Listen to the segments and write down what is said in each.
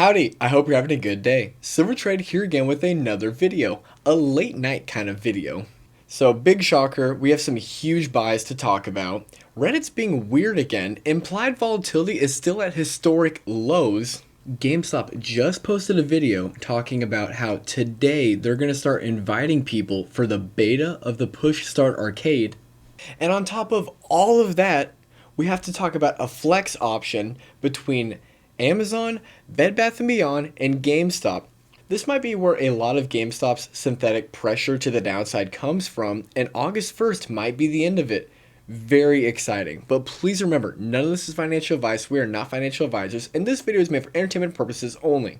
Howdy, I hope you're having a good day. Silver Trade here again with another video, a late night kind of video. So big shocker, we have some huge buys to talk about. Reddit's being weird again, implied volatility is still at historic lows. GameStop just posted a video talking about how today they're going to start inviting people for the beta of the Push Start Arcade. And on top of all of that, we have to talk about a flex option between Amazon, Bed Bath & Beyond, and GameStop. This might be where a lot of GameStop's synthetic pressure to the downside comes from, and August 1st might be the end of it. Very exciting. But please remember, none of this is financial advice. We are not financial advisors, and this video is made for entertainment purposes only.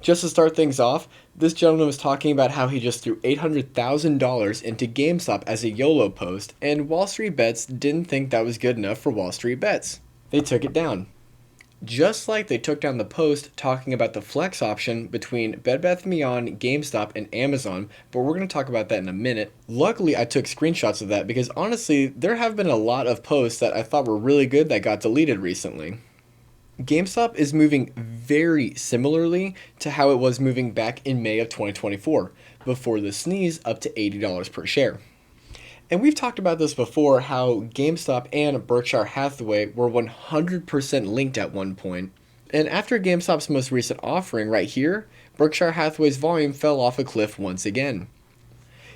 Just to start things off, this gentleman was talking about how he just threw $800,000 into GameStop as a YOLO post, and Wall Street Bets didn't think that was good enough for Wall Street Bets. They took it down. Just like they took down the post talking about the flex option between Bed Bath & Beyond, GameStop, and Amazon, but we're going to talk about that in a minute. Luckily, I took screenshots of that because honestly, there have been a lot of posts that I thought were really good that got deleted recently. GameStop is moving very similarly to how it was moving back in May of 2024, before the sneeze up to $80 per share. And we've talked about this before, how GameStop and Berkshire Hathaway were 100% linked at one point. And after GameStop's most recent offering right here, Berkshire Hathaway's volume fell off a cliff once again.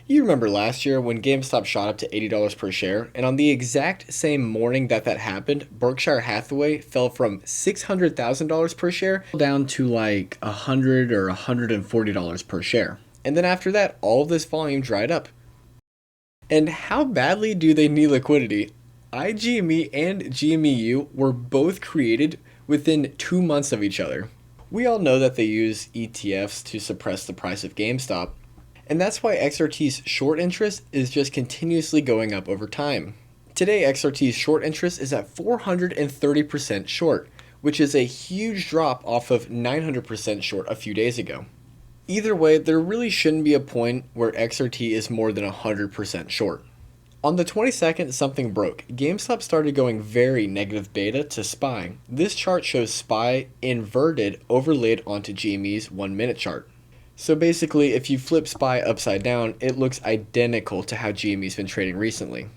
You remember last year when GameStop shot up to $80 per share, and on the exact same morning that happened, Berkshire Hathaway fell from $600,000 per share down to like $100 or $140 per share. And then after that, all of this volume dried up. And how badly do they need liquidity? iGME and GMEU were both created within 2 months of each other. We all know that they use ETFs to suppress the price of GameStop, and that's why XRT's short interest is just continuously going up over time. Today, XRT's short interest is at 430% short, which is a huge drop off of 900% short a few days ago. Either way, there really shouldn't be a point where XRT is more than 100% short. On the 22nd, something broke. GameStop started going very negative beta to SPY. This chart shows SPY inverted overlaid onto GME's 1 minute chart. So basically, if you flip SPY upside down, it looks identical to how GME's been trading recently.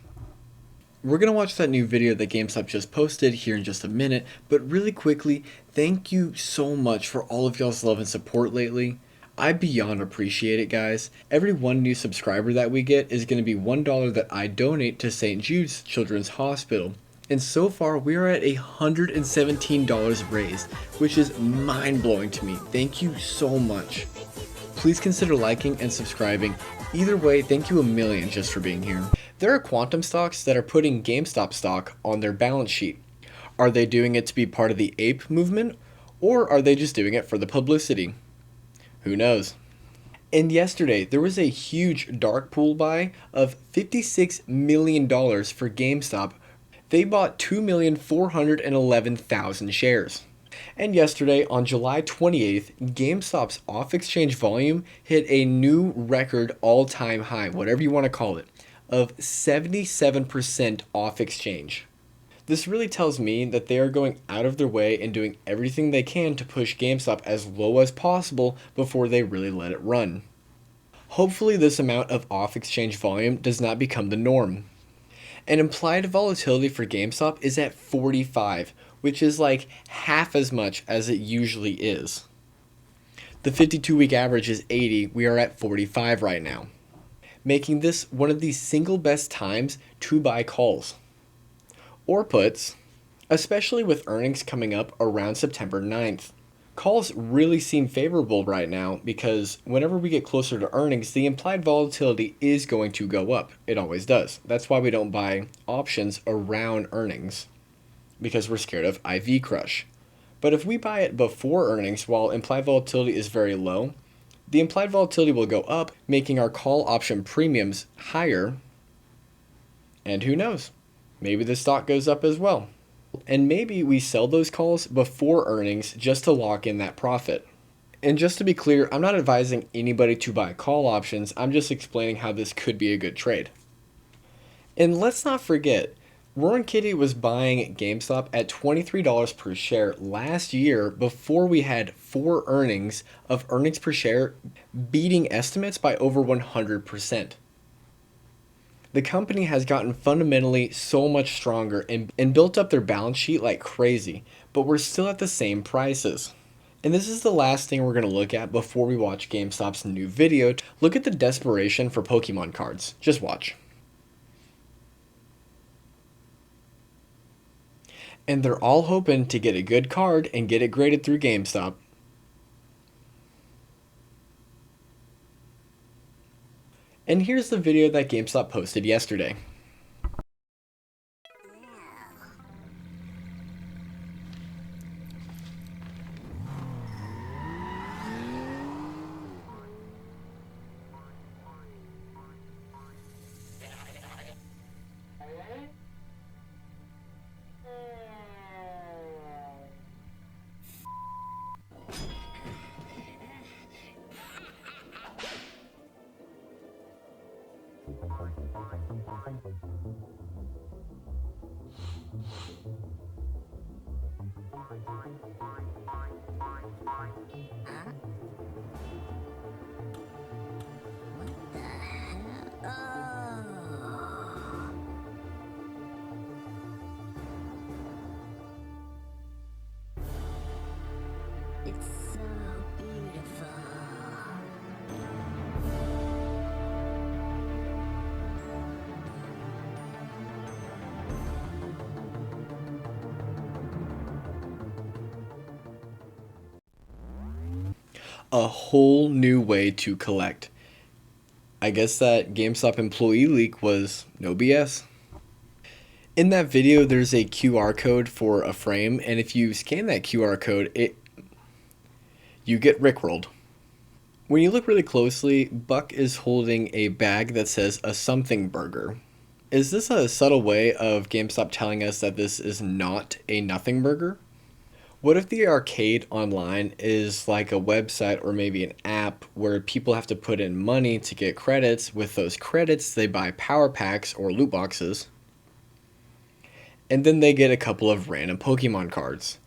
We're going to watch that new video that GameStop just posted here in just a minute, but really quickly, thank you so much for all of y'all's love and support lately. I beyond appreciate it, guys. Every one new subscriber that we get is going to be $1 that I donate to St. Jude's Children's Hospital. And so far, we are at $117 raised, which is mind-blowing to me. Thank you so much. Please consider liking and subscribing. Either way, thank you a million just for being here. There are quantum stocks that are putting GameStop stock on their balance sheet. Are they doing it to be part of the ape movement, or are they just doing it for the publicity? Who knows? And yesterday, there was a huge Darkpool buy of $56 million for GameStop. They bought 2,411,000 shares. And yesterday, on July 28th, GameStop's off-exchange volume hit a new record all-time high, whatever you want to call it, of 77% off-exchange. This really tells me that they are going out of their way and doing everything they can to push GameStop as low as possible before they really let it run. Hopefully this amount of off-exchange volume does not become the norm. And implied volatility for GameStop is at 45, which is like half as much as it usually is. The 52-week average is 80, we are at 45 right now, making this one of the single best times to buy calls. Or puts, especially with earnings coming up around September 9th. Calls really seem favorable right now because whenever we get closer to earnings, the implied volatility is going to go up. It always does. That's why we don't buy options around earnings, because we're scared of IV crush. But if we buy it before earnings while implied volatility is very low, the implied volatility will go up, making our call option premiums higher. And who knows? Maybe the stock goes up as well. And maybe we sell those calls before earnings just to lock in that profit. And just to be clear, I'm not advising anybody to buy call options. I'm just explaining how this could be a good trade. And let's not forget, Roaring Kitty was buying GameStop at $23 per share last year before we had 4 earnings of earnings per share beating estimates by over 100%. The company has gotten fundamentally so much stronger and built up their balance sheet like crazy, but we're still at the same prices. And this is the last thing we're going to look at before we watch GameStop's new video. Look at the desperation for Pokemon cards. Just watch. And they're all hoping to get a good card and get it graded through GameStop. And here's the video that GameStop posted yesterday. It's so beautiful. A whole new way to collect. I guess that GameStop employee leak was no BS. In that video, there's a QR code for a frame, and if you scan that QR code, you get rickrolled. When you look really closely, Buck is holding a bag that says a something burger. Is this a subtle way of GameStop telling us that this is not a nothing burger? What if the arcade online is like a website or maybe an app where people have to put in money to get credits? With those credits, they buy power packs or loot boxes, and then they get a couple of random Pokemon cards.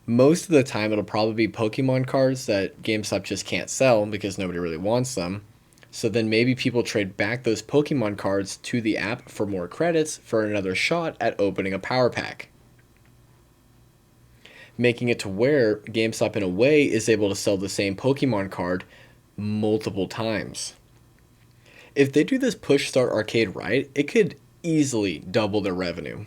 Most of the time, it'll probably be Pokemon cards that GameStop just can't sell because nobody really wants them. So then maybe people trade back those Pokemon cards to the app for more credits for another shot at opening a power pack, making it to where GameStop in a way is able to sell the same Pokemon card multiple times. If they do this push start arcade right, it could easily double their revenue.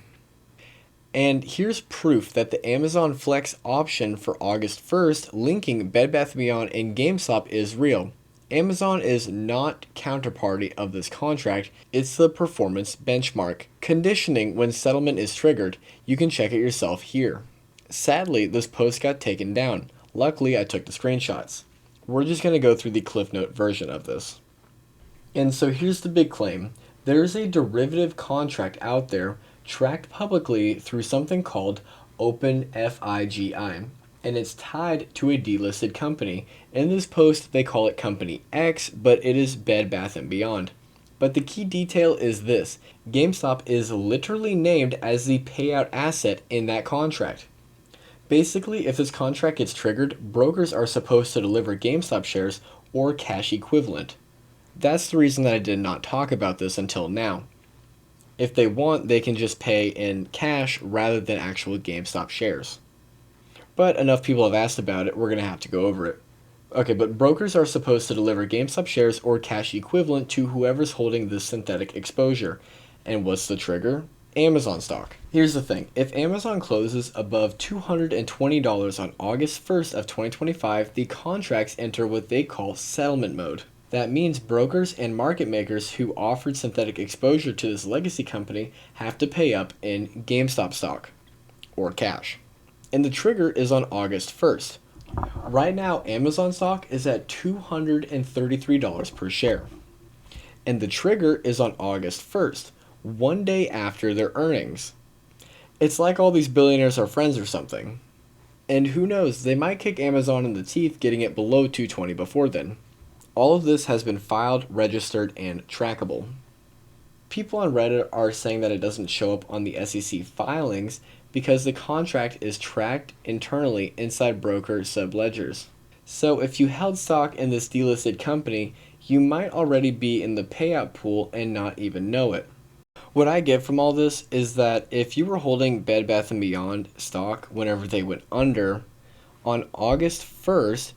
And here's proof that the Amazon Flex option for August 1st linking Bed Bath & Beyond and GameStop is real. Amazon is not counterparty of this contract, it's the performance benchmark. Conditioning when settlement is triggered, you can check it yourself here. Sadly, this post got taken down. Luckily, I took the screenshots. We're just going to go through the Cliff Note version of this. And so here's the big claim. There's a derivative contract out there tracked publicly through something called OpenFIGI, and it's tied to a delisted company. In this post, they call it Company X, but it is Bed Bath & Beyond. But the key detail is this. GameStop is literally named as the payout asset in that contract. Basically, if this contract gets triggered, brokers are supposed to deliver GameStop shares or cash equivalent. That's the reason that I did not talk about this until now. If they want, they can just pay in cash rather than actual GameStop shares. But enough people have asked about it, we're going to have to go over it. Okay, but brokers are supposed to deliver GameStop shares or cash equivalent to whoever's holding this synthetic exposure. And what's the trigger? Amazon stock. Here's the thing. If Amazon closes above $220 on August 1st of 2025, the contracts enter what they call settlement mode. That means brokers and market makers who offered synthetic exposure to this legacy company have to pay up in GameStop stock or cash. And the trigger is on August 1st. Right now, Amazon stock is at $233 per share. And the trigger is on August 1st, one day after their earnings. It's like all these billionaires are friends or something. And who knows, they might kick Amazon in the teeth getting it below $220 before then. All of this has been filed, registered, and trackable. People on Reddit are saying that it doesn't show up on the SEC filings because the contract is tracked internally inside broker subledgers. So if you held stock in this delisted company, you might already be in the payout pool and not even know it. What I get from all this is that if you were holding Bed Bath & Beyond stock whenever they went under, on August 1st,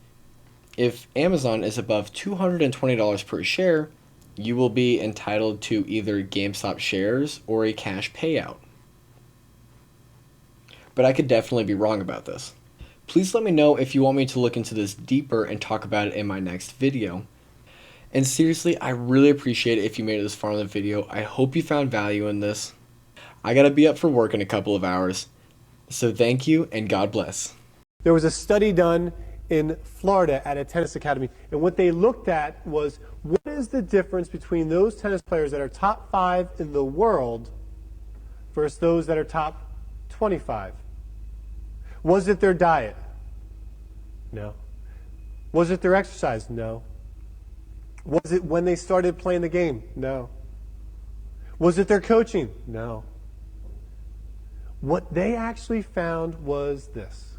if Amazon is above $220 per share, you will be entitled to either GameStop shares or a cash payout. But I could definitely be wrong about this. Please let me know if you want me to look into this deeper and talk about it in my next video. And seriously, I really appreciate it if you made it this far in the video. I hope you found value in this. I gotta be up for work in a couple of hours. So thank you and God bless. There was a study done in Florida at a tennis academy, and what they looked at was what is the difference between those tennis players that are top 5 in the world versus those that are top 25. Was it their diet? No. Was it their exercise? No. Was it when they started playing the game? No. Was it their coaching? No. What they actually found was this.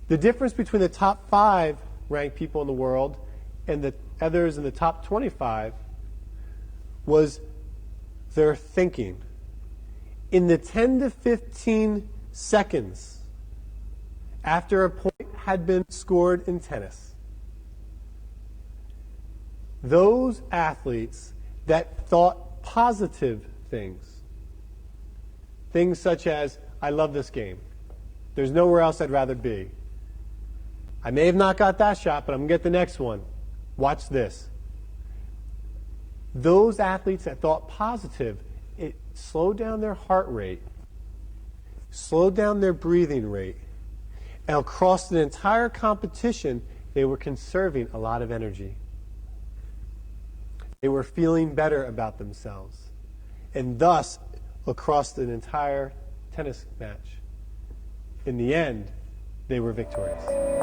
The difference between the top 5 ranked people in the world and the others in the top 25 was their thinking. In the 10 to 15 seconds after a point had been scored in tennis, those athletes that thought positive things such as, I love this game. There's nowhere else I'd rather be. I may have not got that shot, but I'm going to get the next one. Watch this. Those athletes that thought positive, it slowed down their heart rate, slowed down their breathing rate, and across the entire competition, they were conserving a lot of energy. They were feeling better about themselves. And thus, across an entire tennis match, in the end, they were victorious.